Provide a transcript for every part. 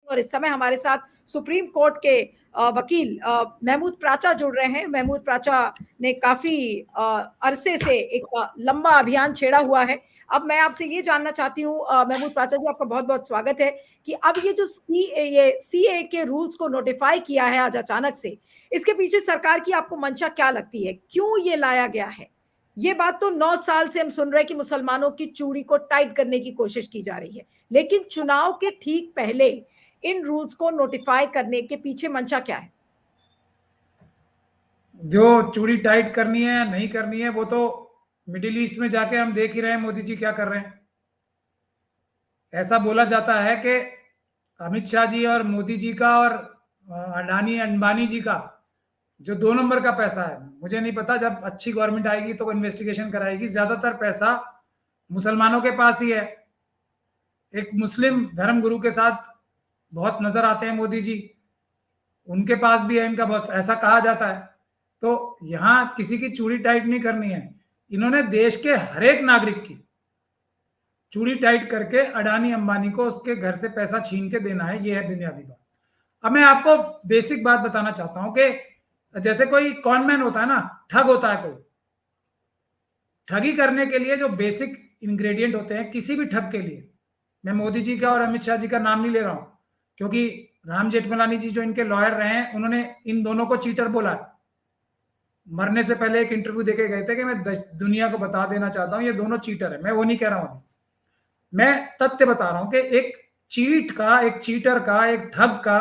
और इस समय हमारे साथ सुप्रीम कोर्ट के वकील महमूद प्राचा जुड़ रहे हैं। महमूद प्राचा ने काफी अरसे से एक लंबा अभियान छेड़ा हुआ है। अब मैं आपसे ये जानना चाहती हूँ महमूद प्राचा जी, आपका बहुत बहुत स्वागत है, कि अब ये जो सीए के रूल्स को नोटिफाई किया है आज अचानक से, इसके पीछे सरकार की आपको मंशा क्या लगती है? क्यों ये लाया गया है? ये बात तो 9 साल से हम सुन रहे हैं कि मुसलमानों की चूड़ी को टाइट करने की कोशिश की जा रही है, लेकिन चुनाव के ठीक पहले इन रूल्स को नोटिफाई करने के पीछे मंशा क्या है? जो चूड़ी टाइट करनी है या नहीं करनी है वो तो मिडिल ईस्ट में जाके हम देख ही रहे हैं मोदी जी क्या कर रहे हैं। ऐसा बोला जाता है कि अमित शाह जी और मोदी जी का और अडानी अंबानी जी का जो 2 नंबर का पैसा है, मुझे नहीं पता, जब अच्छी गवर्नमेंट आएगी तो इन्वेस्टिगेशन कराएगी, ज्यादातर पैसा मुसलमानों के पास ही है। एक मुस्लिम धर्मगुरु के साथ बहुत नजर आते हैं मोदी जी, उनके पास भी है इनका बस, ऐसा कहा जाता है। तो यहां किसी की चूड़ी टाइट नहीं करनी है, इन्होंने देश के हर एक नागरिक की चूड़ी टाइट करके अडानी अंबानी को उसके घर से पैसा छीन के देना है, ये है बुनियादी बात। अब मैं आपको बेसिक बात बताना चाहता हूं कि जैसे कोई कॉनमैन होता है ना, ठग होता है कोई, ठगी करने के लिए जो बेसिक इंग्रेडिएंट होते हैं किसी भी ठग के लिए, मैं मोदी जी का और अमित शाह जी का नाम नहीं ले रहा हूं, क्योंकि राम जेठमलानी जी जो इनके लॉयर रहे हैं उन्होंने इन दोनों को चीटर बोला है। मरने से पहले एक इंटरव्यू देके गए थे कि मैं दुनिया को बता देना चाहता हूं ये दोनों चीटर है। मैं वो नहीं कह रहा हूं, मैं तथ्य बता रहा हूं कि एक चीट का, एक चीटर का, एक ठग का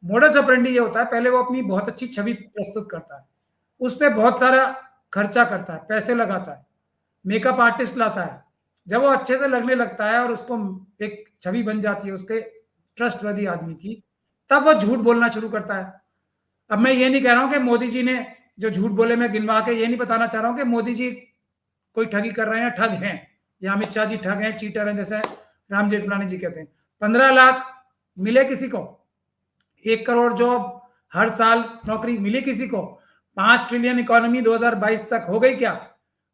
मोडस ऑपरेंडी ये होता है, पहले वो अपनी बहुत अच्छी छवि प्रस्तुत करता है, उस पर बहुत सारा खर्चा करता है, पैसे लगाता है, मेकअप आर्टिस्ट लाता है, जब वो अच्छे से लगने लगता है और उसको एक छवि बन जाती है उसके ट्रस्टवर्दी आदमी की, तब वो झूठ बोलना शुरू करता है। अब मैं ये नहीं कह रहा हूं कि मोदी जी ने जो झूठ बोले मैं गिनवा के ये नहीं बताना चाह रहा हूं कि मोदी जी कोई ठगी कर रहे हैं, ठग हैं, या अमित शाह जी ठग हैं, चीटर हैं, जैसे राम जेठमलानी जी कहते हैं। 15 लाख मिले किसी को, 1 करोड़ जॉब हर साल नौकरी मिली किसी को, 5 ट्रिलियन इकोनॉमी 2022 तक हो गई क्या?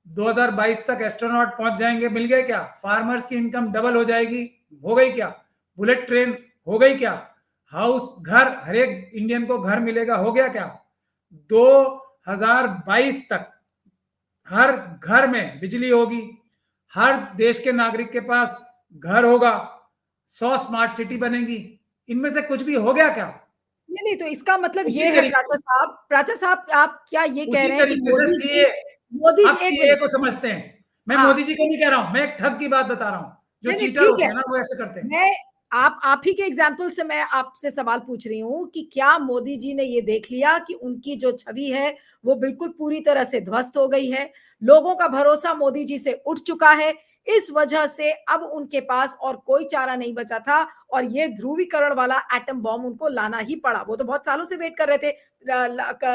2022 तक एस्ट्रोनॉट पहुंच जाएंगे, मिल गए क्या? फार्मर्स की इनकम डबल हो जाएगी, हो गई क्या? बुलेट ट्रेन हो गई क्या? हाउस, घर, हर एक इंडियन को घर मिलेगा, हो गया क्या? 2022 तक हर घर में बिजली होगी, हर देश के नागरिक के पास घर होगा, 100 स्मार्ट सिटी बनेगी, इनमें से कुछ भी हो गया क्या? नहीं, तो इसका मतलब ये है प्राचा साहब, आप क्या ये कह रहे हैं कि मोदी आप जी, एक सीए मिनट, को समझते हैं, मैं हाँ, मोदी जी को नहीं कह रहा हूं, मैं एक ठग की बात बता रहा हूं, जो नहीं चीटर ठीक होते है, हैं ना वो ऐसे करते हैं। मैं आप ही के एग्जाम्पल से मैं आपसे सवाल पूछ रही हूँ कि क्या मोदी जी ने ये देख लिया कि उनकी जो छवि है वो बिल्कुल पूरी तरह से ध्वस्त हो गई है, लोगों का भरोसा मोदी जी से उठ चुका है, इस वजह से अब उनके पास और कोई चारा नहीं बचा था और ये ध्रुवीकरण वाला एटम बॉम्ब उनको लाना ही पड़ा। वो तो बहुत सालों से वेट कर रहे थे,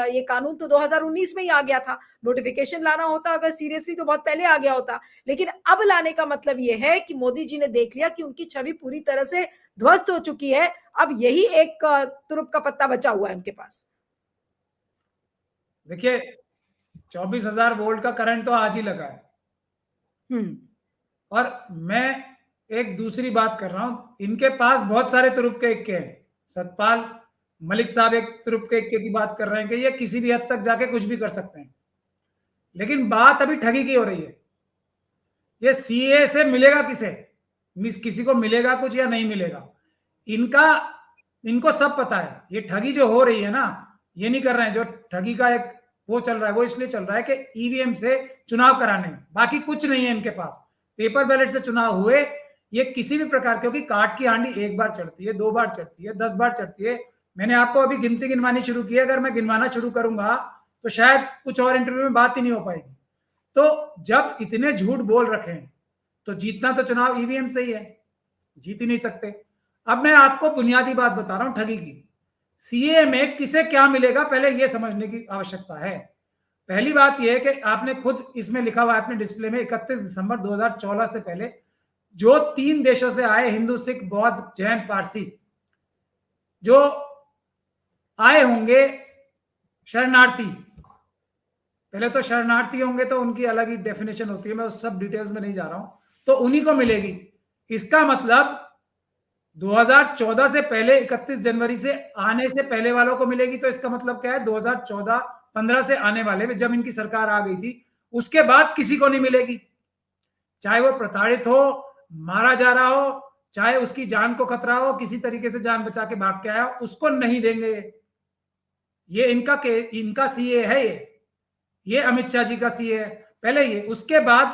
ये कानून तो 2019 में ही आ गया था, नोटिफिकेशन लाना होता अगर सीरियसली तो बहुत पहले आ गया होता, लेकिन अब लाने का मतलब ये है कि मोदी जी ने देख लिया कि उनकी छवि पूरी तरह से ध्वस्त हो चुकी है, अब यही एक तुरुप का पत्ता बचा हुआ है उनके पास। देखिए 24,000 वोल्ट का करंट तो आज ही लगा है, और मैं एक दूसरी बात कर रहा हूं, इनके पास बहुत सारे तुरुप के इक्के हैं। सतपाल मलिक साहब एक तुरुप के इक्के की बात कर रहे हैं कि ये किसी भी हद तक जाके कुछ भी कर सकते हैं, लेकिन बात अभी ठगी की हो रही है। ये सीए से मिलेगा किसे, किसी को मिलेगा कुछ या नहीं मिलेगा, इनको सब पता है। ये ठगी जो हो रही है ना, ये नहीं कर रहे हैं, जो ठगी का एक वो चल रहा है वो इसलिए चल रहा है कि ईवीएम से चुनाव कराने में, बाकी कुछ नहीं है इनके पास। पेपर बैलेट से चुनाव हुए, ये किसी भी प्रकार, क्योंकि काट की हांडी 1 बार चढ़ती है, 2 बार चढ़ती है, 10 बार चढ़ती है। मैंने आपको अभी गिनती गिनवानी शुरू की है, अगर मैं गिनवाना शुरू करूंगा तो शायद कुछ और इंटरव्यू में बात ही नहीं हो पाएगी। तो जब इतने झूठ बोल रखे हैं तो जीतना तो चुनाव ईवीएम से ही है, जीत ही नहीं सकते। अब मैं आपको बुनियादी बात बता रहा हूं ठगी की। सीए में किसे क्या मिलेगा पहले यह समझने की आवश्यकता है। पहली बात यह है कि आपने खुद इसमें लिखा हुआ है अपने डिस्प्ले में, 31 दिसंबर 2014 से पहले जो 3 देशों से आए, हिंदू, सिख, बौद्ध, जैन, पारसी, जो आए होंगे शरणार्थी, पहले तो शरणार्थी होंगे तो उनकी अलग ही डेफिनेशन होती है, मैं उस सब डिटेल्स में नहीं जा रहा हूं, तो उन्हीं को मिलेगी। इसका मतलब 2014 से पहले 31 जनवरी से आने से पहले वालों को मिलेगी, तो इसका मतलब क्या है 2014-15 से आने वाले, जब इनकी सरकार आ गई थी, उसके बाद किसी को नहीं मिलेगी। चाहे वो प्रताड़ित हो, मारा जा रहा हो, चाहे उसकी जान को खतरा हो, किसी तरीके से जान बचा के भाग के आया, उसको नहीं देंगे। ये इनका सीए है, ये अमित शाह जी का सीए है। पहले ये, उसके बाद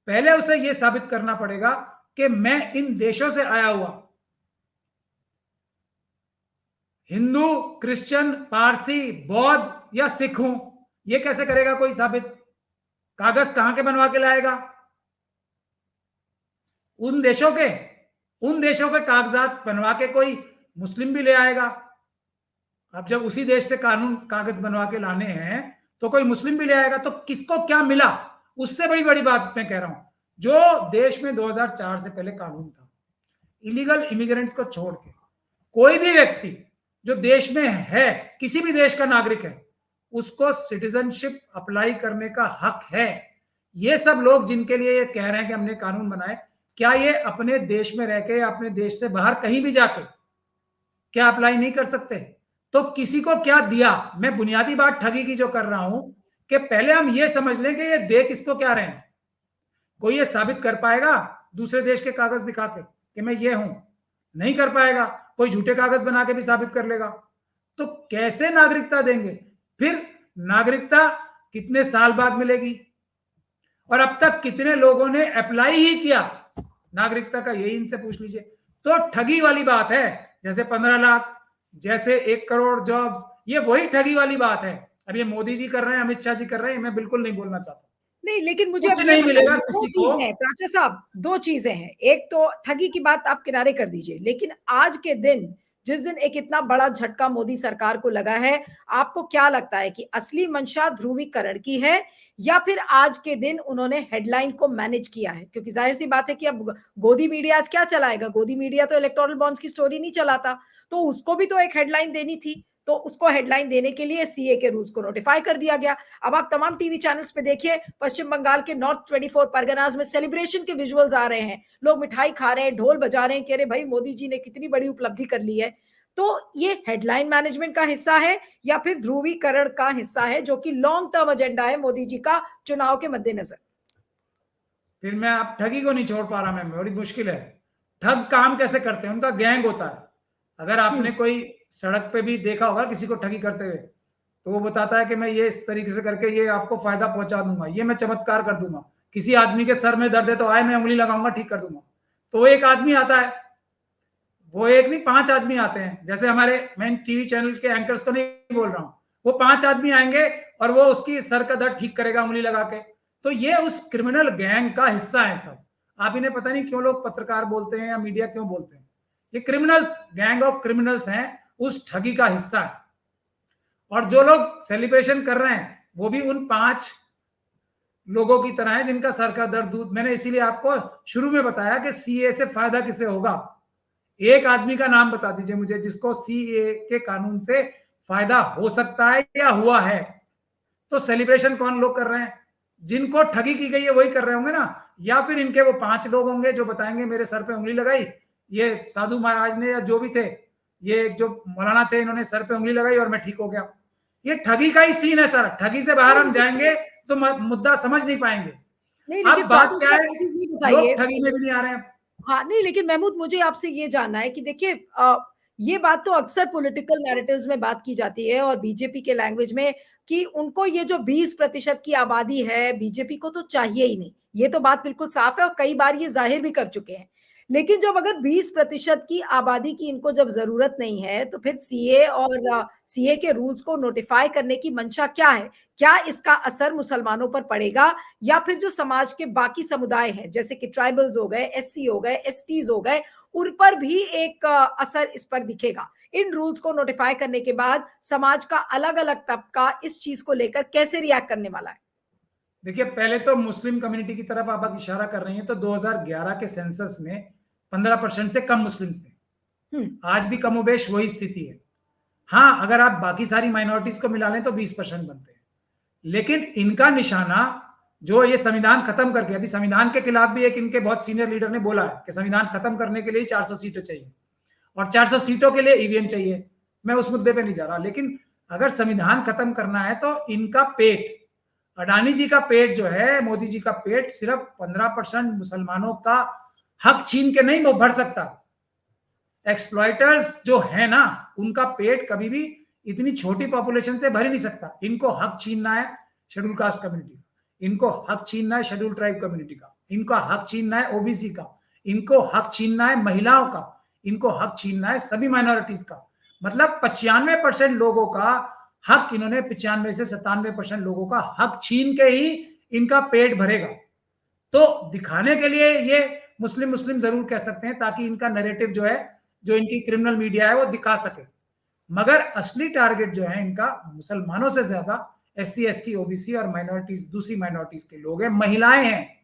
पहले उसे ये साबित करना पड़ेगा कि मैं इन देशों से आया हुआ हिंदू, क्रिश्चियन, पारसी, बौद्ध या सिख हूं। ये कैसे करेगा कोई साबित? कागज कहां के बनवा के लाएगा? उन देशों के कागजात बनवा के कोई मुस्लिम भी ले आएगा। अब जब उसी देश से कागज बनवा के लाने हैं तो कोई मुस्लिम भी ले आएगा, तो किसको क्या मिला? उससे बड़ी बात मैं कह रहा हूं, जो देश में 2004 से पहले कानून था, इलीगल इमिग्रेंट्स को छोड़ के कोई भी व्यक्ति जो देश में है, किसी भी देश का नागरिक है, उसको सिटीजनशिप अप्लाई करने का हक है। ये सब लोग जिनके लिए ये कह रहे हैं कि हमने कानून बनाए, क्या ये अपने देश में रह के या अपने देश से बाहर कहीं भी जाके क्या अप्लाई नहीं कर सकते? तो किसी को क्या दिया? मैं बुनियादी बात ठगी की जो कर रहा हूं कि पहले हम ये समझ लें कि ये दे किसको क्या रहे हैं। कोई ये साबित कर पाएगा दूसरे देश के कागज दिखा के कि मैं ये हूं? नहीं कर पाएगा। कोई झूठे कागज बना के भी साबित कर लेगा। तो कैसे नागरिकता देंगे? फिर नागरिकता कितने साल बाद मिलेगी? और अब तक कितने लोगों ने अप्लाई ही किया नागरिकता का? यही इनसे पूछ लीजिए। तो ठगी वाली बात है। जैसे 15 लाख, जैसे 1 करोड़ जॉब्स, ये वही ठगी वाली बात है। अब ये मोदी जी कर रहे हैं, अमित शाह जी कर रहे हैं, मैं बिल्कुल नहीं बोलना चाहता। नहीं, लेकिन मुझे कुछ अब नहीं ये मिलेगा बताइए, दो किसी को। चीजें हैं प्राचा साहब, 2 चीजें हैं। एक तो ठगी की बात आप किनारे कर दीजिए, लेकिन आज के दिन, जिस दिन एक इतना बड़ा झटका मोदी सरकार को लगा है, आपको क्या लगता है कि असली मंशा ध्रुवीकरण की है या फिर आज के दिन उन्होंने हेडलाइन को मैनेज किया है? क्योंकि जाहिर सी बात है कि अब गोदी मीडिया आज क्या चलाएगा? गोदी मीडिया तो इलेक्टोरल बॉन्ड्स की स्टोरी नहीं चलाता, तो उसको भी तो एक हेडलाइन देनी थी। तो उसको हेडलाइन देने के लिए सीए के रूल्स को नोटिफाई कर दिया गया। अब आप तमाम टीवी चैनल्स पे देखिए, पश्चिम बंगाल के नॉर्थ 24 परगनाज में सेलिब्रेशन के विजुअल्स आ रहे हैं, लोग मिठाई खा रहे हैं, ढोल बजा रहे हैं, कह रहे भाई मोदी जी ने कितनी बड़ी उपलब्धि कर ली है। तो ये हेडलाइन मैनेजमेंट का हिस्सा है या फिर ध्रुवीकरण का हिस्सा है, जो कि लॉन्ग टर्म एजेंडा है मोदी जी का चुनाव के मद्देनजर? फिर मैं आप ठगी को नहीं छोड़ पा रहा, मैं बड़ी मुश्किल है। ठग काम कैसे करते हैं? उनका गैंग होता है। अगर आपने कोई सड़क पे भी देखा होगा किसी को ठगी करते हुए, तो वो बताता है कि मैं ये इस तरीके से करके ये आपको फायदा पहुंचा दूंगा, ये मैं चमत्कार कर दूंगा, किसी आदमी के सर में दर्द है तो आए मैं उंगली लगाऊंगा, ठीक कर दूंगा। तो वो एक आदमी आता है, वो एक नहीं 5 आदमी आते हैं। जैसे हमारे, मैं टीवी चैनल के एंकर्स को नहीं बोल रहा हूँ, वो 5 आदमी आएंगे और वो उसकी सर का दर्द ठीक करेगा उंगली लगा के। तो ये उस क्रिमिनल गैंग का हिस्सा है सब। आप इन्हें पता नहीं क्यों लोग पत्रकार बोलते हैं या मीडिया क्यों बोलते हैं। ये क्रिमिनल्स, गैंग ऑफ क्रिमिनल्स हैं, उस ठगी का हिस्सा है। और जो लोग सेलिब्रेशन कर रहे हैं वो भी उन 5 लोगों की तरह है जिनका सर का दर्द दूध। मैंने इसीलिए आपको शुरू में बताया कि सीए से फायदा किसे होगा। एक आदमी का नाम बता दीजिए मुझे जिसको सीए के कानून से फायदा हो सकता है या हुआ है। तो सेलिब्रेशन कौन लोग कर रहे हैं? जिनको ठगी की गई है वही कर रहे होंगे ना, या फिर इनके वो 5 लोग होंगे जो बताएंगे मेरे सर पे उंगली लगाई, ये साधु महाराज ने या जो भी थे, ये जो मौलाना थे, इन्होंने सर पे उंगली लगाई और मैं ठीक हो गया। ये ठगी का ही सीन है सर। ठगी से बाहर हम जाएंगे तो मुद्दा समझ नहीं पाएंगे। नहीं, अब लेकिन बात क्या है, बताइए, लोग ठगी में भी नहीं आ रहे हैं। हाँ, नहीं, लेकिन महमूद मुझे आपसे ये जानना है कि देखिए, ये बात तो अक्सर पॉलिटिकल नैरेटिव्स में बात की जाती है और बीजेपी के लैंग्वेज में कि उनको ये जो 20% की आबादी है, बीजेपी को तो चाहिए ही नहीं। ये तो बात बिल्कुल साफ है और कई बार ये जाहिर भी कर चुके हैं। लेकिन जब अगर 20% की आबादी की इनको जब जरूरत नहीं है, तो फिर सीए और सीए के रूल्स को नोटिफाई करने की मंशा क्या है? क्या इसका असर मुसलमानों पर पड़ेगा या फिर जो समाज के बाकी समुदाय हैं, जैसे कि ट्राइबल्स हो गए, एससी हो गए, एसटीज हो गए, उन पर भी एक असर इस पर दिखेगा? इन रूल्स को नोटिफाई करने के बाद समाज का अलग अलग तबका इस चीज को लेकर कैसे रिएक्ट करने वाला है? देखिए, पहले तो मुस्लिम कम्युनिटी की तरफ आप इशारा कर रही हैं, तो 2011 के सेंसस में 15% से कम मुस्लिम्स थे। आज भी कमोबेश वही स्थिति है। हाँ, अगर आप बाकी सारी माइनॉरिटीज को मिला लें तो 20% बनते हैं। लेकिन इनका निशाना जो ये संविधान खत्म करके, अभी संविधान के खिलाफ भी एक इनके बहुत सीनियर लीडर ने बोला है कि संविधान खत्म करने के लिए 400 सीटें चाहिए। और 400 सीटों के लिए ईवीएम चाहिए। मैं उस मुद्दे पे नहीं जा रहा, लेकिन अगर संविधान खत्म करना है तो इनका पेट, अडानी जी का पेट जो है, मोदी जी का पेट सिर्फ 15% मुसलमानों का हक छीन के नहीं वो भर सकता। एक्सप्लॉइटर्स जो है ना, उनका पेट कभी भी इतनी छोटी पॉपुलेशन से भर ही नहीं सकता। इनको हक छीनना है शेड्यूल कास्ट कम्युनिटी का, इनको हक छीनना है शेड्यूल ट्राइब कम्युनिटी का, इनको हक छीनना है ओबीसी का, इनको हक छीनना है महिलाओं का, इनको हक छीनना है सभी माइनॉरिटीज का। मतलब 95% लोगों का हक इन्होंने 95 से 97% लोगों का हक छीन के ही इनका पेट भरेगा। तो दिखाने के लिए ये मुस्लिम मुस्लिम जरूर कह सकते हैं ताकि इनका नैरेटिव जो है, जो इनकी क्रिमिनल मीडिया है वो दिखा सके, मगर असली टारगेट जो है इनका मुसलमानों से ज्यादा एससी एसटी ओबीसी और माइनॉरिटीज, दूसरी माइनॉरिटीज के लोग हैं, महिलाएं हैं।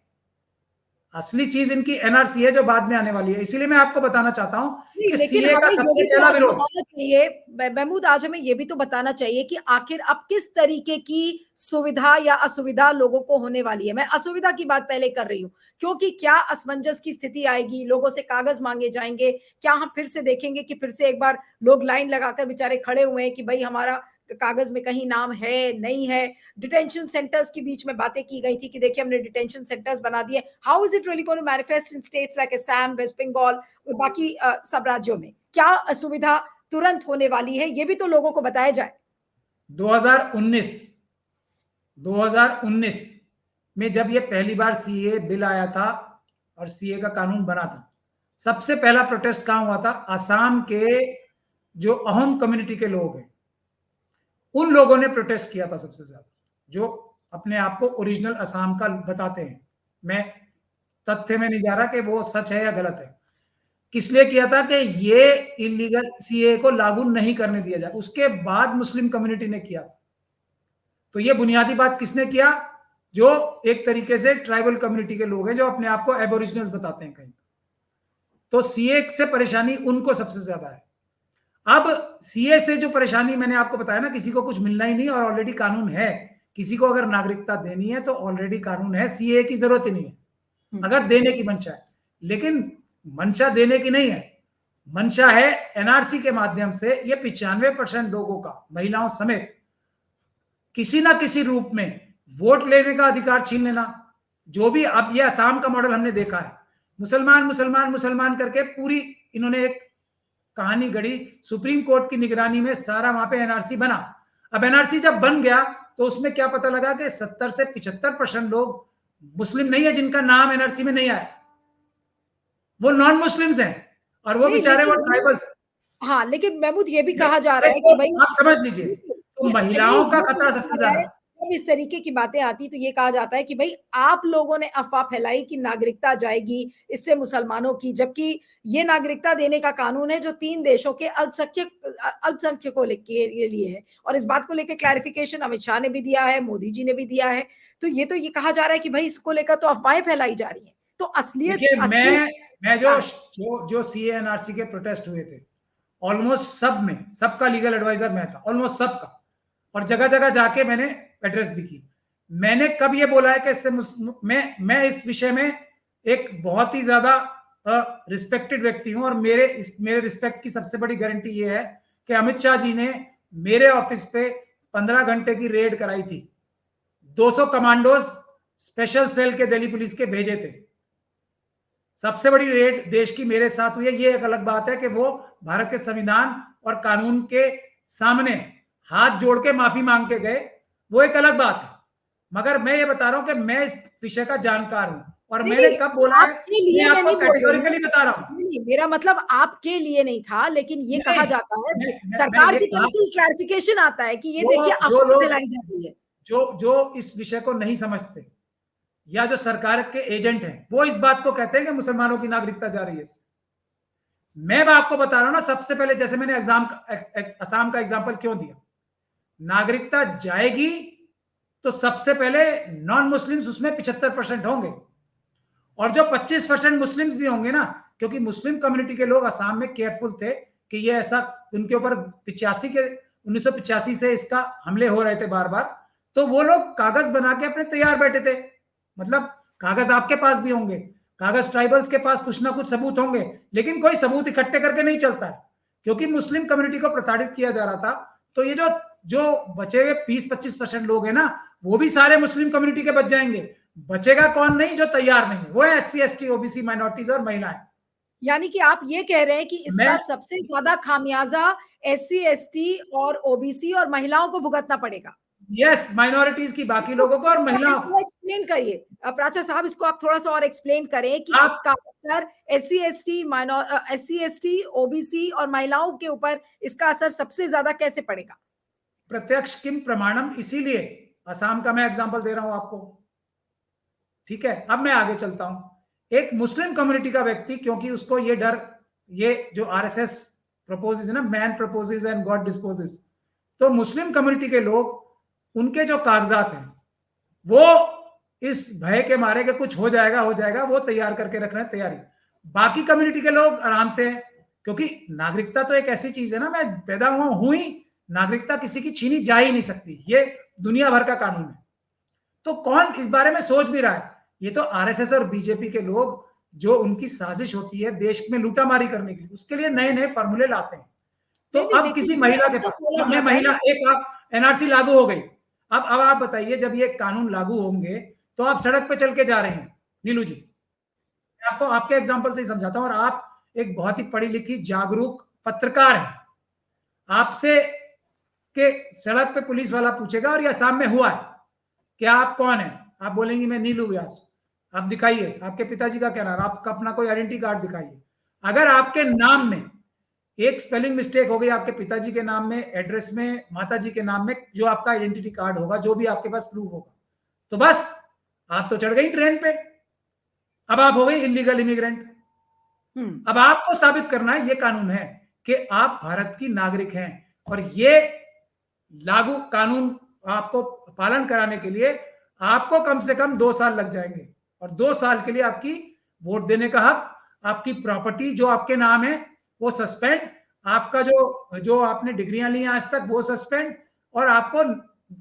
असली चीज इनकी एनआरसी है जो बाद में आने वाली है। इसीलिए मैं आपको बताना चाहता हूं कि लेकिन सीए का हमें ये सबसे भी तो पहला आज विरोध, बताना चाहिए महमूद, आज हमें ये भी तो बताना चाहिए कि आखिर अब किस तरीके की सुविधा या असुविधा लोगों को होने वाली है। मैं असुविधा की बात पहले कर रही हूँ, क्योंकि क्या असमंजस की स्थिति आएगी, लोगों से कागज मांगे जाएंगे, क्या हम फिर से देखेंगे कि फिर से एक बार लोग लाइन लगाकर बेचारे खड़े हुए हैं कि भाई हमारा कागज में कहीं नाम है नहीं है। डिटेंशन सेंटर्स के बीच में बातें की गई थी कि देखिए हमने डिटेंशन सेंटर्स बना दिए। How is it really going to manifest in states like Assam, West Bengal और बाकी सब राज्यों में? क्या असुविधा तुरंत होने वाली है, ये भी तो लोगों को बताया जाए। 2019 में जब ये पहली बार सीए बिल आया था और सीए का कानून बना था, सबसे पहला प्रोटेस्ट कहां हुआ था? असम के जो अहोम कम्युनिटी के लोग हैं, उन लोगों ने प्रोटेस्ट किया था सबसे ज्यादा, जो अपने आप को ओरिजिनल असम का बताते हैं। मैं तथ्य में नहीं जा रहा कि वो सच है या गलत है। किस लिए किया था? कि ये इलीगल सीए को लागू नहीं करने दिया जाए। उसके बाद मुस्लिम कम्युनिटी ने किया। तो ये बुनियादी बात किसने किया? जो एक तरीके से ट्राइबल कम्युनिटी के लोग हैं, जो अपने आप को एबोरिजिनल्स बताते हैं कहीं। तो सीए से परेशानी उनको सबसे ज्यादा है। अब सीए से जो परेशानी मैंने आपको बताया ना, किसी को कुछ मिलना ही नहीं और ऑलरेडी कानून है। किसी को अगर नागरिकता देनी है तो ऑलरेडी कानून है, सीए की जरूरत ही नहीं है अगर देने की मंशा है। लेकिन मंशा देने की नहीं है, मंशा है एनआरसी के माध्यम से ये 95% लोगों का, महिलाओं समेत, किसी ना किसी रूप में वोट लेने का अधिकार छीन लेना। जो भी अब ये असम का मॉडल हमने देखा है, मुसलमान मुसलमान मुसलमान करके पूरी इन्होंने एक कहानी गढ़ी। सुप्रीम कोर्ट की निगरानी में सारा वहां पे एनआरसी बना। अब एनआरसी जब बन गया तो उसमें क्या पता लगा कि 70 से 75% लोग मुस्लिम नहीं है जिनका नाम एनआरसी में नहीं आया, वो नॉन मुस्लिम्स हैं और वो बेचारे वो ट्राइबल्स। हाँ, लेकिन महमूद ये भी कहा जा रहा है कि भाई आप समझ लीजिए, तो महिलाओं का खतरा सबसे ज्यादा। जब इस तरीके की बातें आती तो ये कहा जाता है कि भाई आप लोगों ने अफवाह फैलाई कि नागरिकता जाएगी इससे मुसलमानों की, जबकि ये नागरिकता देने का कानून है जो 3 देशों के अल्पसंख्यकों के लिए है। और इस बात को लेकर क्लैरिफिकेशन अमित शाह ने भी दिया है, मोदी जी ने भी दिया है। तो ये कहा जा रहा है कि भाई इसको लेकर तो अफवाहें फैलाई जा रही है। तो असलियत मैं जो सीएनआरसी के प्रोटेस्ट हुए थे, ऑलमोस्ट सब में सबका लीगल एडवाइजर मैं था, ऑलमोस्ट सबका, और जगह जगह जाके मैंने एड्रेस भी की। मैंने कब ये बोला है कि इससे मैं इस विषय में एक बहुत ही ज्यादा रिस्पेक्टेड व्यक्ति हूं और मेरे रिस्पेक्ट की सबसे बड़ी गारंटी ये है कि अमित शाह जी ने मेरे ऑफिस पे 15 घंटे की रेड कराई थी। 200 कमांडोज स्पेशल सेल के दिल्ली पुलिस के भेजे थे। सबसे बड़ी रेड देश की मेरे साथ हुई है। ये एक अलग बात है कि वो भारत के संविधान और कानून के सामने हाथ जोड़ के माफी मांग के गए, वो एक अलग बात है। मगर मैं ये बता रहा हूं कि मैं इस विषय का जानकार हूं और मैंने कब बोला है, आपके लिए मैं आपको कैटेगोरिकली बता रहा हूं। नहीं, मेरा मतलब आपके लिए नहीं था, लेकिन ये कहा जाता है सरकार की तरफ से क्लैरिफिकेशन आता है कि ये देखिए अफवाह फैलाई जा रही है। जो इस विषय को नहीं समझते या जो सरकार के एजेंट हैं, वो इस बात को कहते हैं कि मुसलमानों की नागरिकता जा रही है। मैं आपको बता रहा हूं ना, सबसे पहले जैसे मैंने असम का एग्जांपल क्यों दिया, नागरिकता जाएगी तो सबसे पहले नॉन मुस्लिम्स उसमें 75% होंगे और जो 25% मुस्लिम्स भी होंगे ना, क्योंकि मुस्लिम कम्युनिटी के लोग असम में केयरफुल थे कि ये ऐसा उनके ऊपर 1985 से इसका हमले हो रहे थे बार बार, तो वो लोग कागज बना के अपने तैयार बैठे थे। मतलब कागज आपके पास भी होंगे, कागज ट्राइबल्स के पास कुछ ना कुछ सबूत होंगे, लेकिन कोई सबूत इकट्ठे करके नहीं चलता है, क्योंकि मुस्लिम कम्युनिटी को प्रताड़ित किया जा रहा था। तो ये जो जो बचे हुए 20-25% लोग हैं ना, वो भी सारे मुस्लिम कम्युनिटी के बच जाएंगे। बचेगा कौन नहीं, जो तैयार नहीं है, वो है SC ST OBC माइनॉरिटीज और महिलाएं। यानी कि आप ये कह रहे हैं कि इसका सबसे ज्यादा खामियाजा SC ST और OBC और महिलाओं को भुगतना पड़ेगा। यस, माइनॉरिटीज की, बाकी लोगों को और महिलाओं को। एक्सप्लेन करिए प्राचा साहब, इसको आप थोड़ा सा और एक्सप्लेन करें कि इसका असर SC ST OBC और महिलाओं के ऊपर इसका असर सबसे ज्यादा कैसे पड़ेगा? प्रत्यक्ष किम प्रमाणम, इसीलिए असम का मैं एग्जांपल दे रहा हूं आपको, ठीक है। अब मैं आगे चलता हूं। एक मुस्लिम कम्युनिटी का व्यक्ति, क्योंकि उसको ये डर, ये जो RSS प्रपोजेस है ना, man proposes and God disposes, तो मुस्लिम कम्युनिटी के लोग, उनके जो कागजात हैं वो इस भय के मारे कि कुछ हो जाएगा, वो तैयार करके रख रहे हैं तैयारी। बाकी कम्युनिटी के लोग आराम से, क्योंकि नागरिकता तो एक ऐसी चीज है ना, मैं पैदा हुआ हूं ही, नागरिकता किसी की छीनी जा ही नहीं सकती, ये दुनिया भर का कानून है। तो कौन इस बारे में सोच भी रहा है? ये तो RSS और BJP के लोग, जो उनकी साजिश होती है देश में लूटामारी करने की, उसके लिए नए नए फॉर्मूले लाते हैं। तो अब किसी महिला के पास, महिला, एक आप NRC लागू हो गई, अब आप बताइए, जब ये कानून लागू होंगे तो आप सड़क पे चल के जा रहे हैं, नीलू जी, मैं आपको आपके एग्जांपल से ही समझाता हूं, और आप एक बहुत ही पढ़ी लिखी जागरूक पत्रकार हैं, आपसे के सड़क पे पुलिस वाला पूछेगा और ये असम में हुआ है, क्या आप कौन है? आप बोलेंगी मैं नीलू व्यास। आप दिखाइए आपके पिताजी का क्या नाम, आपका अपना कोई आइडेंटिटी कार्ड दिखाइए। अगर आपके नाम में एक स्पेलिंग मिस्टेक हो गई, आपके पिताजी के नाम में, एड्रेस में, माताजी के नाम में, जो आपका आइडेंटिटी कार्ड होगा, जो भी आपके पास प्रूफ होगा, तो बस आप तो चढ़ गई ट्रेन पे, अब आप हो गई इलीगल इमिग्रेंट। अब आपको साबित करना है, ये कानून है कि आप भारत की नागरिक हैं, और ये लागू कानून आपको पालन कराने के लिए आपको कम से कम 2 साल लग जाएंगे, और 2 साल के लिए आपकी वोट देने का हक, आपकी प्रॉपर्टी जो आपके नाम है वो सस्पेंड, आपका जो आपने डिग्रियां ली आज तक वो सस्पेंड, और आपको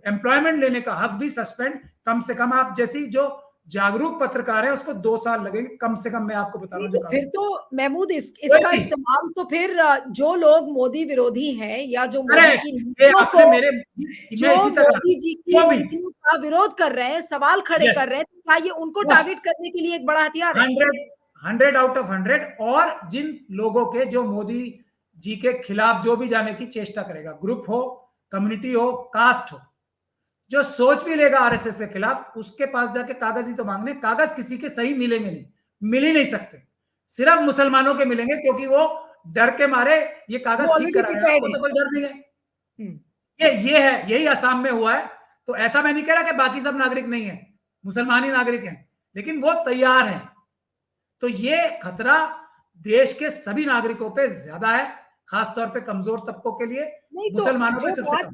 एम्प्लॉयमेंट लेने का हक भी सस्पेंड। कम से कम आप जैसी जो जागरूक पत्रकार है उसको 2 साल लगेंगे कम से कम, मैं आपको बता रहा हूँ। फिर तो महमूद इसका इस्तेमाल तो फिर जो लोग मोदी विरोधी हैं या जो मोदी की नीतियों को, जो मोदी जी की नीतियों का विरोध कर रहे हैं, सवाल खड़े कर रहे हैं, तो क्या ये उनको टारगेट करने के लिए एक बड़ा हथियार है? 100 आउट ऑफ 100। और जिन लोगों के जो मोदी जी के खिलाफ जो भी जाने की चेष्टा करेगा, ग्रुप हो, कम्युनिटी हो, कास्ट हो, जो सोच भी लेगा RSS के खिलाफ, उसके पास जाके कागज ही तो मांगने। कागज किसी के सही मिलेंगे नहीं, मिल ही नहीं सकते, सिर्फ मुसलमानों के मिलेंगे, क्योंकि वो डर के मारे ये कागज ठीक करा रहे हैं, तो कोई डर नहीं है। ये है, यही असम में हुआ है। तो ऐसा मैं नहीं कह रहा कि बाकी सब नागरिक नहीं है, मुसलमान ही नागरिक हैं, लेकिन वो तैयार हैं। तो ये खतरा देश के सभी नागरिकों पे ज्यादा है, खासतौर पे कमजोर तबकों के लिए, मुसलमानों पे सबसे कम।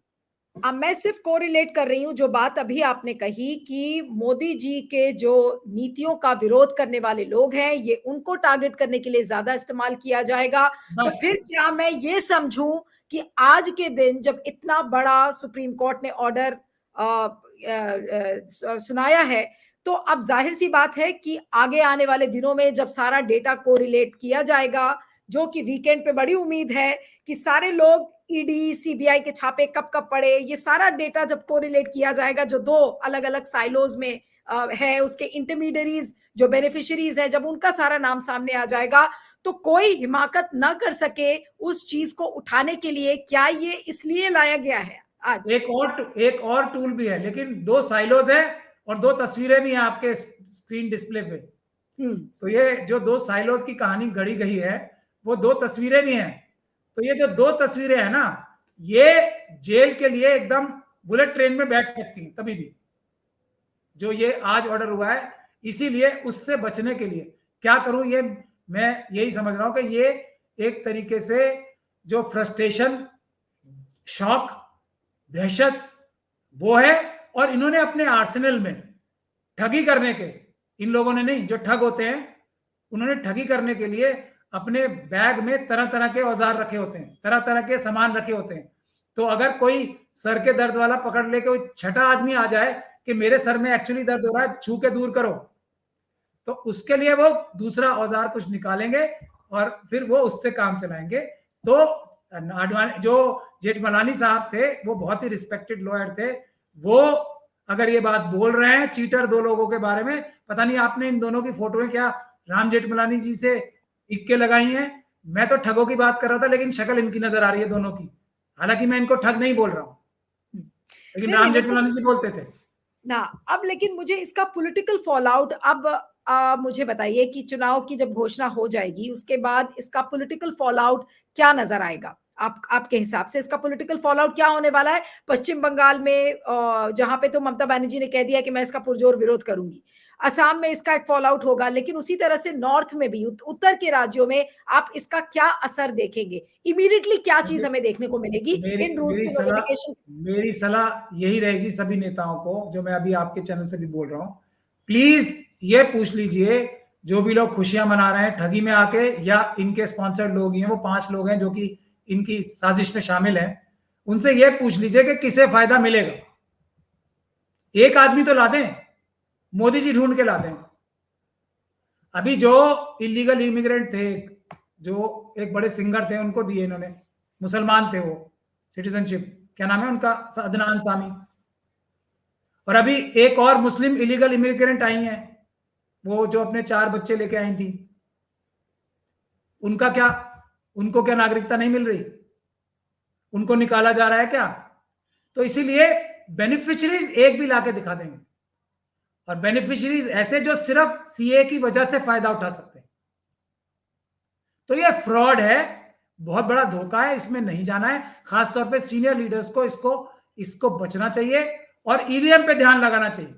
अब मैं सिर्फ कोरिलेट कर रही हूं जो बात अभी आपने कही कि मोदी जी के जो नीतियों का विरोध करने वाले लोग हैं, ये उनको टारगेट करने के लिए ज्यादा इस्तेमाल किया जाएगा। तो फिर क्या मैं ये समझूं कि आज के दिन जब इतना बड़ा सुप्रीम कोर्ट ने ऑर्डर सुनाया है, तो अब जाहिर सी बात है कि आगे आने वाले दिनों में जब सारा डेटा कोरिलेट किया जाएगा, जो कि वीकेंड पे बड़ी उम्मीद है कि सारे लोग ED CBI के छापे कब कब पड़े, ये सारा डेटा जब कोरिलेट किया जाएगा, जो 2 अलग अलग साइलोज में है, उसके इंटरमीडियरीज जो बेनिफिशियरीज है, जब उनका सारा नाम सामने आ जाएगा, तो कोई हिमाकत ना कर सके उस चीज को उठाने के लिए। क्या ये इसलिए लाया गया है आज? एक और टूल भी है, लेकिन 2 साइलोज है और 2 तस्वीरें भी हैं आपके स्क्रीन डिस्प्ले पे। तो ये जो 2 साइलोज की कहानी गढ़ी गई है, वो 2 तस्वीरें भी हैं। तो ये जो 2 तस्वीरें हैं ना, ये जेल के लिए एकदम बुलेट ट्रेन में बैठ सकती हैं कभी भी, जो ये आज ऑर्डर हुआ है। इसीलिए उससे बचने के लिए क्या करूं, ये मैं यही समझ रहा हूं कि ये एक तरीके से जो फ्रस्ट्रेशन, शॉक, दहशत वो है, और इन्होंने अपने आर्सेनल में ठगी करने के, इन लोगों ने नहीं, जो ठग होते हैं, उन्होंने ठगी करने के लिए अपने बैग में तरह तरह के औजार रखे होते हैं, तरह तरह के सामान रखे होते हैं। तो अगर कोई सर के दर्द वाला पकड़ ले, कोई छठा आदमी आ जाए कि मेरे सर में एक्चुअली दर्द हो रहा है, छू के दूर करो, तो उसके लिए वो दूसरा औजार कुछ निकालेंगे और फिर वो उससे काम चलाएंगे। तो जो जेठमलानी साहब थे वो बहुत ही रिस्पेक्टेड लॉयर थे, वो अगर ये बात बोल रहे हैं चीटर दो लोगों के बारे में, पता नहीं आपने इन दोनों की फोटोएं क्या राम जेठमलानी जी से इक्के लगाई हैं। मैं तो ठगों की बात कर रहा था, लेकिन शक्ल इनकी नजर आ रही है दोनों की, हालांकि मैं इनको ठग नहीं बोल रहा हूँ, लेकिन राम जेठमलानी जी बोलते थे ना। अब लेकिन मुझे इसका पॉलिटिकल फॉल आउट अब मुझे बताइए कि चुनाव की जब घोषणा हो जाएगी उसके बाद इसका पॉलिटिकल फॉल आउट क्या नजर आएगा? आपके हिसाब से इसका पॉलिटिकल फॉल आउट क्या होने वाला है? पश्चिम बंगाल में जहां पे तो ममता बनर्जी ने कह दिया कि मैं इसका पुरजोर विरोध करूंगी, असम में इसका एक फॉल आउट होगा, लेकिन उसी तरह से नॉर्थ में भी, उत्तर के राज्यों में आप इसका क्या असर देखेंगे? इमीडिएटली क्या चीज हमें देखने को मिलेगी इन रूल्स के नोटिफिकेशन? मेरी सलाह यही रहेगी सभी नेताओं को, जो मैं अभी आपके चैनल से भी बोल रहा हूँ, प्लीज ये पूछ लीजिए जो भी लोग खुशियां मना रहे हैं ठगी में आके, या इनके स्पॉन्सर्ड लोग हैं, वो 5 लोग हैं जो कि इनकी साजिश में शामिल हैं, उनसे ये पूछ लीजिए कि किसे फायदा मिलेगा। एक आदमी तो ला दें, मोदी जी ढूंढ के ला दें। अभी जो इलीगल इमिग्रेंट थे, जो एक बड़े सिंगर थे, उनको दिए इन्होंने, मुसलमान थे वो, सिटीजनशिप, क्या नाम है उनका, अदनान सामी। और अभी एक और मुस्लिम इलीगल इमिग्रेंट आई हैं, वो जो अपने 4 बच्चे लेके आई थी, उनका क्या, उनको क्या नागरिकता नहीं मिल रही? उनको निकाला जा रहा है क्या? तो इसीलिए बेनिफिशियरीज एक भी लाके दिखा देंगे, और बेनिफिशियरीज ऐसे जो सिर्फ सीए की वजह से फायदा उठा सकते हैं। तो ये फ्रॉड है, बहुत बड़ा धोखा है, इसमें नहीं जाना है। खासतौर पे सीनियर लीडर्स को इसको बचना चाहिए और ईवीएम पे ध्यान लगाना चाहिए।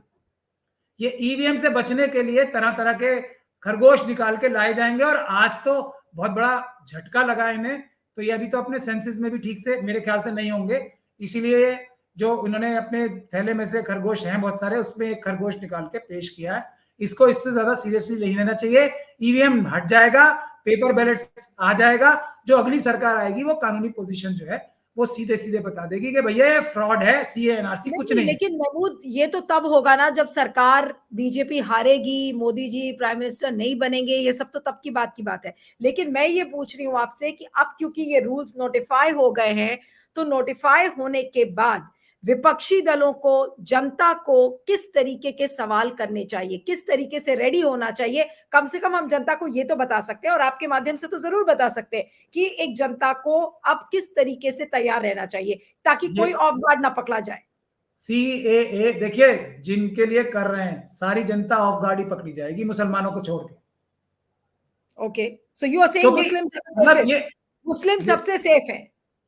ये ईवीएम से बचने के लिए तरह तरह के खरगोश निकाल के लाए जाएंगे, और आज तो बहुत बड़ा झटका लगा इन्हें, तो ये अभी तो अपने सेंसेस में भी ठीक से मेरे ख्याल से नहीं होंगे, इसीलिए जो उन्होंने अपने थैले में से खरगोश हैं बहुत सारे, उसमें एक खरगोश निकाल के पेश किया है। इसको इससे ज्यादा सीरियसली नहीं लेना चाहिए। ईवीएम हट जाएगा, पेपर बैलेट आ जाएगा, जो अगली सरकार आएगी वो कानूनी पोजीशन जो है वो सीधे सीधे बता देगी कि भैया ये फ्रॉड है, सीए एनआरसी कुछ नहीं। लेकिन महमूद, ये तो तब होगा ना जब सरकार BJP हारेगी, Modi ji prime minister नहीं बनेंगे, ये सब तो तब की बात है। लेकिन मैं ये पूछ रही हूँ आपसे कि अब क्योंकि ये रूल्स नोटिफाई हो गए हैं, तो नोटिफाई होने के बाद विपक्षी दलों को, जनता को किस तरीके के सवाल करने चाहिए, किस तरीके से रेडी होना चाहिए? कम से कम हम जनता को ये तो बता सकते हैं, और आपके माध्यम से तो जरूर बता सकते हैं कि एक जनता को अब किस तरीके से तैयार रहना चाहिए ताकि कोई ऑफ गार्ड ना पकड़ा जाए। सीएए देखिए, जिनके लिए कर रहे हैं सारी जनता ऑफ गार्ड ही पकड़ी जाएगी, मुसलमानों को छोड़ के। Okay, so you are saying Muslim सबसे सेफ है?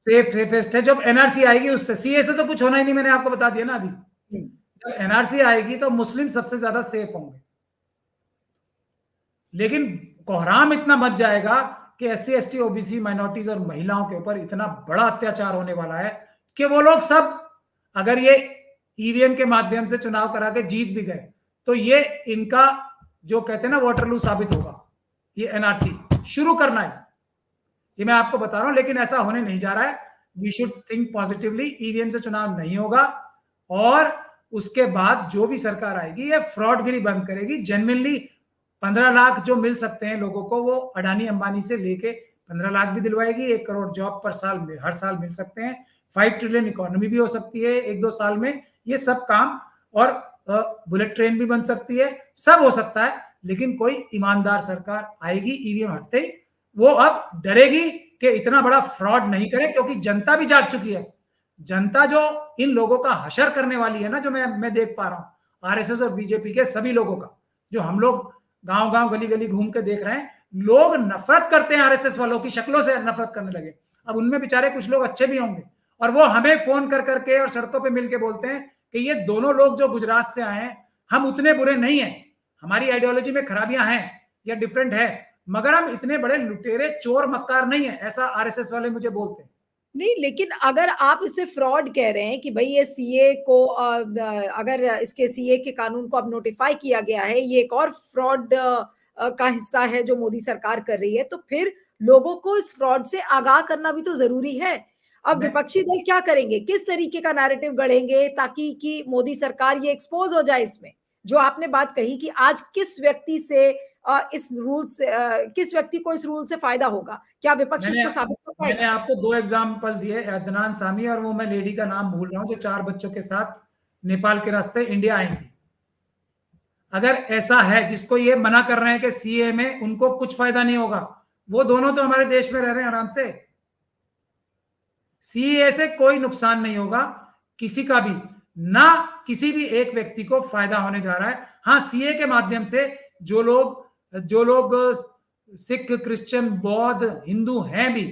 सेफेस्ट है। जब एनआरसी आएगी उससे, सीए से तो कुछ होना ही नहीं, मैंने आपको बता दिया ना अभी। जब एनआरसी आएगी तो मुस्लिम सबसे ज्यादा सेफ होंगे, लेकिन कोहराम इतना मच जाएगा कि एससी एसटी ओबीसी माइनॉरिटीज और महिलाओं के ऊपर इतना बड़ा अत्याचार होने वाला है कि वो लोग सब, अगर ये ईवीएम के माध्यम से चुनाव करा के जीत भी गए, तो ये इनका जो कहते हैं ना वाटरलू साबित होगा। ये एनआरसी शुरू करना है, ये मैं आपको बता रहा हूं, लेकिन ऐसा होने नहीं जा रहा है। We should think positively, EVM से चुनाव नहीं होगा, और उसके बाद जो भी सरकार आएगी ये फ्रॉडगिरी बंद करेगी। जेन्युइनली 15 लाख जो मिल सकते हैं लोगों को, वो अडानी अंबानी से लेके 15 लाख भी दिलवाएगी। 1 करोड़ जॉब पर साल में हर साल मिल सकते हैं। 5 ट्रिलियन इकोनॉमी भी हो सकती है 1-2 साल में, ये सब काम, और बुलेट ट्रेन भी बन सकती है, सब हो सकता है। लेकिन कोई ईमानदार सरकार आएगी ईवीएम हटते ही, वो अब डरेगी कि इतना बड़ा फ्रॉड नहीं करे, क्योंकि जनता भी जाग चुकी है। जनता जो इन लोगों का हशर करने वाली है ना, जो मैं देख पा रहा हूं, आरएसएस और बीजेपी के सभी लोगों का, जो हम लोग गांव गांव गली गली घूम के देख रहे हैं, लोग नफरत करते हैं आरएसएस वालों की, शक्लों से नफरत करने लगे। अब उनमें बेचारे कुछ लोग अच्छे भी होंगे, और वो हमें फोन कर करके और सड़कों पे मिलके बोलते हैं कि ये दोनों लोग जो गुजरात से आए हैं, हम उतने बुरे नहीं हैं, हमारी आइडियोलॉजी में खराबियां हैं या डिफरेंट है, मगर हम इतने बड़े लुटेरे चोर मक्कार नहीं है, ऐसा आरएसएस वाले मुझे बोलते हैं। नहीं, लेकिन अगर आप इसे फ्रॉड कह रहे हैं कि भाई ये सीए को, अगर इसके सीए के कानून को अब नोटिफाई किया गया है, ये एक और फ्रॉड का हिस्सा है जो मोदी सरकार कर रही है, तो फिर लोगों को इस फ्रॉड से आगाह करना भी तो जरूरी है। अब विपक्षी दल क्या करेंगे, किस तरीके का नैरेटिव गढ़ेंगे ताकि कि मोदी सरकार ये एक्सपोज हो जाए इसमें? जो आपने बात कही कि आज किस व्यक्ति से इस रूल से किस व्यक्ति को इस रूल से फायदा होगा, क्या विपक्ष इसको साबित कर मैंने पाएगा? आपको 2 एग्जांपल दिए, अदनान सामी और वो मैं लेडी का नाम भूल रहा हूँ जो 4 बच्चों के साथ नेपाल के रास्ते इंडिया आई थी। अगर ऐसा है जिसको ये मना कर रहे हैं कि सीए में उनको कुछ फायदा नहीं होगा, वो दोनों तो हमारे देश में रह रहे हैं आराम से। सीए से कोई नुकसान नहीं होगा किसी का भी, ना किसी भी एक व्यक्ति को फायदा होने जा रहा है। हाँ, सीए के माध्यम से जो लोग सिख, क्रिश्चियन, बौद्ध, हिंदू हैं भी,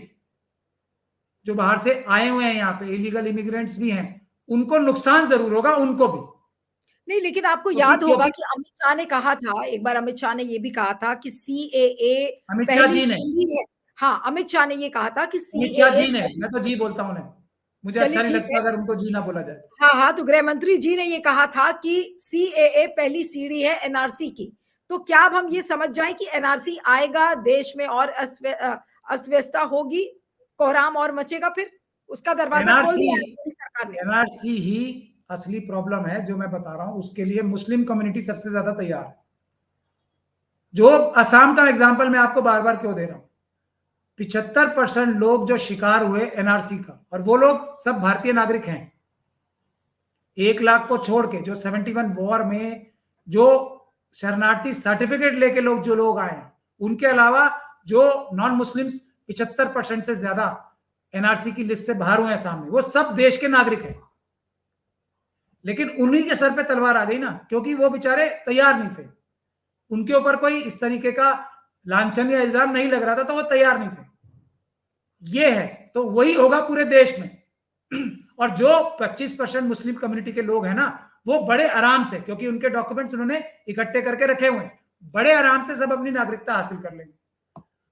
जो बाहर से आए हुए हैं, यहाँ पे इलीगल इमिग्रेंट्स भी हैं, उनको नुकसान जरूर होगा, उनको भी। नहीं, लेकिन आपको याद होगा कि अमित शाह ने कहा था, एक बार अमित शाह ने ये भी कहा था कि सीएए अमित शाह जी ने, है। हाँ, अमित शाह ने ये कहा था कि अमित शाह सीएए, जी ने, मैं तो जी बोलता हूँ, मुझे चलिए अच्छा नहीं ठीक लगता है, अगर उनको जी ना बोला जाए। हाँ, तो गृह मंत्री जी ने ये कहा था कि सीएए पहली सीढ़ी है एनआरसी की। तो क्या अब हम ये समझ जाएं कि एनआरसी आएगा, देश में और अस्तव्यस्ता होगी, कोहराम और मचेगा, फिर उसका दरवाजा खोल दिया है मोदी सरकार ने। एनआरसी ही असली प्रॉब्लम है जो मैं बता रहा हूं, उसके लिए मुस्लिम कम्युनिटी सबसे ज्यादा तैयार है। जो असम का एग्जांपल मैं आपको बार बार क्यों दे रहा हूं, 75% लोग जो शिकार हुए एनआरसी का, और वो लोग सब भारतीय नागरिक हैं। 1 लाख को छोड़ के जो 71 वॉर में जो शरणार्थी सर्टिफिकेट लेके जो लोग आए, उनके अलावा जो नॉन मुस्लिम्स 75% से ज्यादा एनआरसी की लिस्ट से बाहर हुए हैं सामने, वो सब देश के नागरिक हैं। लेकिन उन्हीं के सर पे तलवार आ गई ना, क्योंकि वो बेचारे तैयार नहीं थे, उनके ऊपर कोई इस तरीके का लांछन या इल्जाम नहीं लग रहा था, तो वो तैयार नहीं थे। ये है, तो वही होगा पूरे देश में। और जो 25% मुस्लिम कम्युनिटी के लोग हैं ना, वो बड़े आराम से, क्योंकि उनके डॉक्यूमेंट्स उन्होंने इकट्ठे करके रखे हुए हैं, बड़े आराम से सब अपनी नागरिकता हासिल कर लेंगे।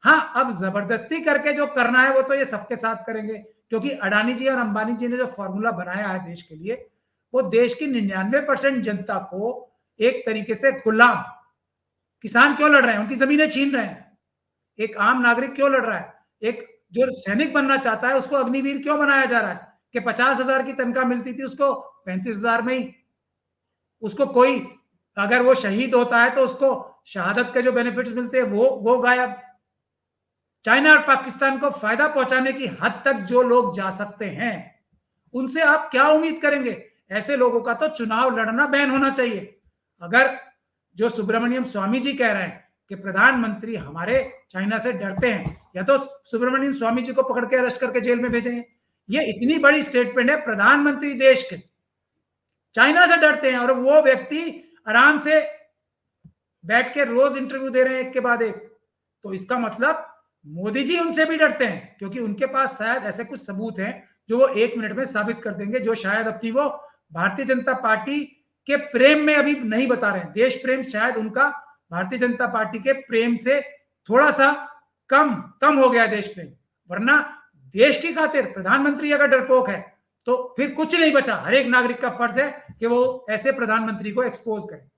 हाँ, अब जबरदस्ती करके जो करना है वो तो ये सबके साथ करेंगे, क्योंकि अडानी जी और अंबानी जी ने जो फॉर्मूला बनाया है देश के लिए, वो देश की 99% जनता को एक तरीके से गुलाम, किसान क्यों लड़ रहे हैं, उनकी जमीनें छीन रहे हैं, एक आम नागरिक क्यों लड़ रहा है, एक जो सैनिक बनना चाहता है उसको अग्निवीर क्यों बनाया जा रहा है कि 50,000 की तनख्वाह मिलती थी उसको 35,000 में ही, उसको कोई अगर वो शहीद होता है तो उसको शहादत के जो बेनिफिट्स मिलते हैं वो गायब। चाइना और पाकिस्तान को फायदा पहुंचाने की हद तक जो लोग जा सकते हैं, उनसे आप क्या उम्मीद करेंगे? ऐसे लोगों का तो चुनाव लड़ना बैन होना चाहिए। अगर जो सुब्रमण्यम स्वामी जी कह रहे हैं कि प्रधानमंत्री हमारे चाइना से डरते हैं, या तो सुब्रमण्यम स्वामी जी को पकड़ के अरेस्ट करके जेल में भेजेंगे। ये इतनी बड़ी स्टेटमेंट है, प्रधानमंत्री देश के चाइना से डरते हैं, और वो व्यक्ति आराम से बैठ के रोज इंटरव्यू दे रहे हैं एक के बाद एक। तो इसका मतलब मोदी जी उनसे भी डरते हैं, क्योंकि उनके पास शायद ऐसे कुछ सबूत हैं जो वो 1 मिनट में साबित कर देंगे, जो शायद अपनी वो भारतीय जनता पार्टी के प्रेम में अभी नहीं बता रहे हैं। देश प्रेम शायद उनका भारतीय जनता पार्टी के प्रेम से थोड़ा सा कम हो गया देश प्रेम, वरना देश की खातिर प्रधानमंत्री अगर डरपोक है तो फिर कुछ नहीं बचा। हर एक नागरिक का फर्ज है कि वो ऐसे प्रधानमंत्री को एक्सपोज करे।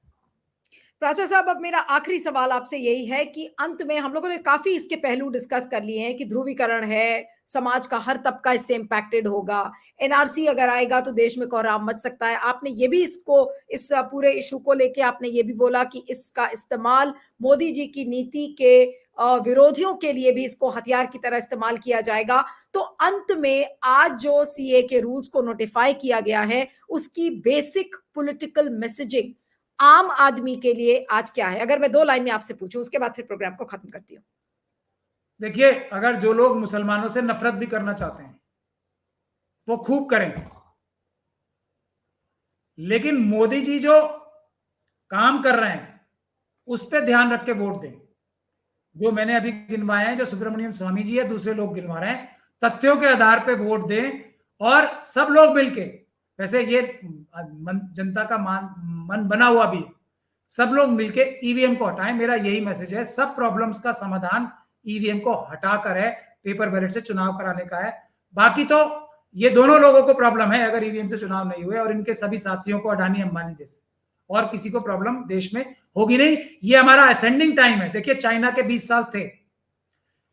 प्राचा साहब, अब मेरा आखिरी सवाल आपसे यही है कि अंत में हम लोगों ने काफी इसके पहलू डिस्कस कर लिए हैं कि ध्रुवीकरण है, समाज का हर तबका इससे इंपैक्टेड होगा, एनआरसी अगर आएगा तो देश में कोहराम मच सकता है। आपने ये भी इस पूरे इशू को लेके आपने ये भी बोला कि इसका इस्तेमाल मोदी जी की नीति के विरोधियों के लिए भी इसको हथियार की तरह इस्तेमाल किया जाएगा। तो अंत में आज जो सीए के रूल्स को नोटिफाई किया गया है, उसकी बेसिक पॉलिटिकल मैसेजिंग आम आदमी के लिए आज क्या है? अगर मैं 2 लाइन में आपसे पूछूं, उसके बाद फिर प्रोग्राम को खत्म करती हूं। देखिए, अगर जो लोग मुसलमानों से नफरत भी करना चाहते हैं वो खूब करेंगे, लेकिन मोदी जी जो काम कर रहे हैं उस पर ध्यान रख के वोट दें। जो मैंने अभी गिनवाए हैं, जो सुब्रमण्यम स्वामी जी है, दूसरे लोग गिनवा रहे हैं, तथ्यों के आधार पर वोट दें, और सब लोग मिलके, वैसे ये जनता का मन बना हुआ भी, सब लोग मिलके ईवीएम को हटाएं। मेरा यही मैसेज है। सब प्रॉब्लम्स का समाधान ईवीएम को हटाकर है, पेपर बैलेट से चुनाव कराने का है। बाकी तो ये दोनों लोगों को प्रॉब्लम है अगर ईवीएम से चुनाव नहीं हुए, और इनके सभी साथियों को, अडानी अंबानी जैसे, और किसी को प्रॉब्लम देश में होगी नहीं। ये हमारा असेंडिंग टाइम है। देखिए, चाइना के 20 साल थे,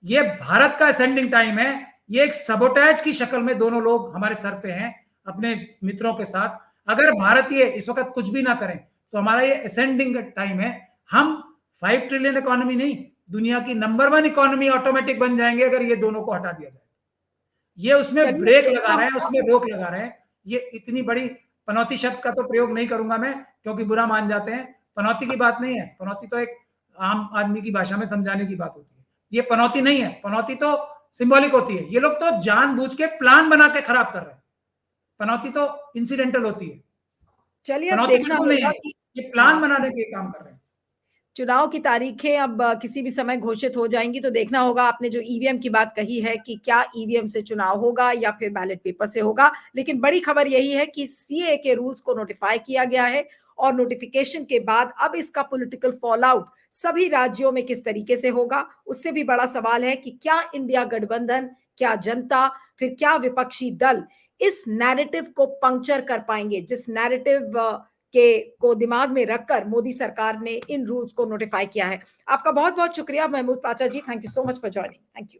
ये भारत का असेंडिंग टाइम है। ये एक सबोटैज की शक्ल में दोनों लोग हमारे सर पे हैं अपने मित्रों के साथ। अगर भारतीय इस वक्त कुछ भी ना करें, तो हमारा ये असेंडिंग टाइम है। हम 5 ट्रिलियन इकोनॉमी नहीं, दुनिया की नंबर 1 इकोनॉमी ऑटोमेटिक बन जाएंगे अगर ये दोनों को हटा दिया जाए। ये उसमें ब्रेक लगा रहे हैं, उसमें रोक लगा रहे हैं। ये इतनी बड़ी, पनौती शब्द का तो प्रयोग नहीं करूंगा मैं क्योंकि बुरा मान जाते हैं। पनौती की बात नहीं है, पनौती तो एक आम आदमी की भाषा में समझाने की बात होती है। ये पनौती नहीं है, पनौती तो सिंबॉलिक होती है। ये लोग तो जानबूझ के प्लान बना के खराब कर रहे हैं। पनौती तो इंसिडेंटल होती है। चलिए अब देखना होगा कि ये प्लान बनाने के काम कर रहे हैं। चुनाव की तारीखें अब किसी भी समय घोषित हो जाएंगी तो देखना होगा। आपने जो ईवीएम की बात कही है कि क्या ईवीएम से चुनाव होगा या फिर बैलेट पेपर से होगा, लेकिन बड़ी खबर यही है कि सीए के रूल्स को नोटिफाई किया गया है और नोटिफिकेशन के बाद अब इसका पॉलिटिकल फॉल आउट सभी राज्यों में किस तरीके से होगा, उससे भी बड़ा सवाल है कि क्या इंडिया गठबंधन, क्या जनता, फिर क्या विपक्षी दल इस नैरेटिव को पंक्चर कर पाएंगे, जिस नैरेटिव के को दिमाग में रखकर मोदी सरकार ने इन रूल्स को नोटिफाई किया है। आपका बहुत बहुत शुक्रिया Mahmood Pacha ji, thank you so much for joining. Thank you.